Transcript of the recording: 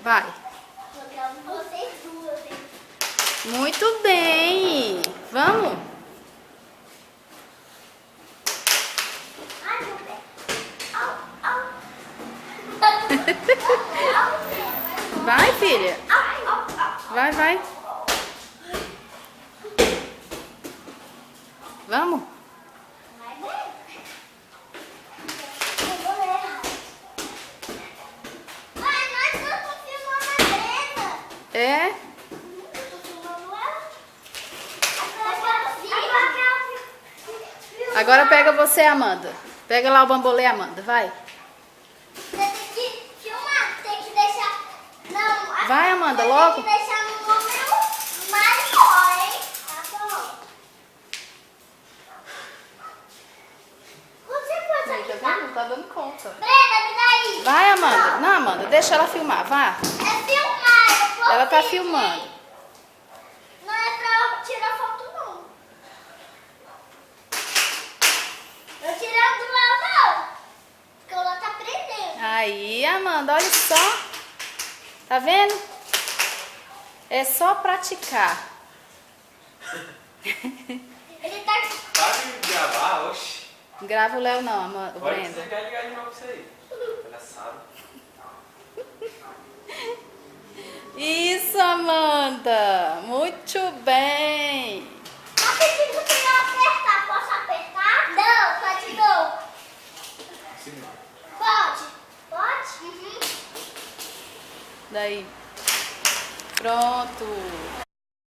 Vai. Eu gravo vocês duas, hein? Muito bem. Vamos? Ai, meu pé. Au, au. Vai, filha. Au, au, au. Vai, vai. Vamos? Vai bem. Eu vou ler. Ai, nós estamos filmando a Brenda. É? Eu tô filmando ela. Agora pega você, Amanda. Pega lá o bambolê, Amanda. Vai. Você tem que filmar, tem que deixar. Não, Vai, Amanda, você logo. tem que deixar no número maior, hein? Tá bom. Você pode Aí, tá vendo? Não tá dando conta. Brenda, me dá aí. Vai, Amanda. Não, Amanda, deixa ela filmar. Vá. É filmar, eu vou Ela tá filmar. filmando. Não é pra tirar foto, não. Eu tirando do Léo, não. Porque o Léo tá prendendo. Aí, Amanda, olha só. Tá vendo? É só praticar. Ele tá... Para de gravar, oxi. Grava o Léo não, Amanda, Pode Brenda. você quer ligar de novo pra isso aí. Palhaçada. Isso, Amanda. Muito bem.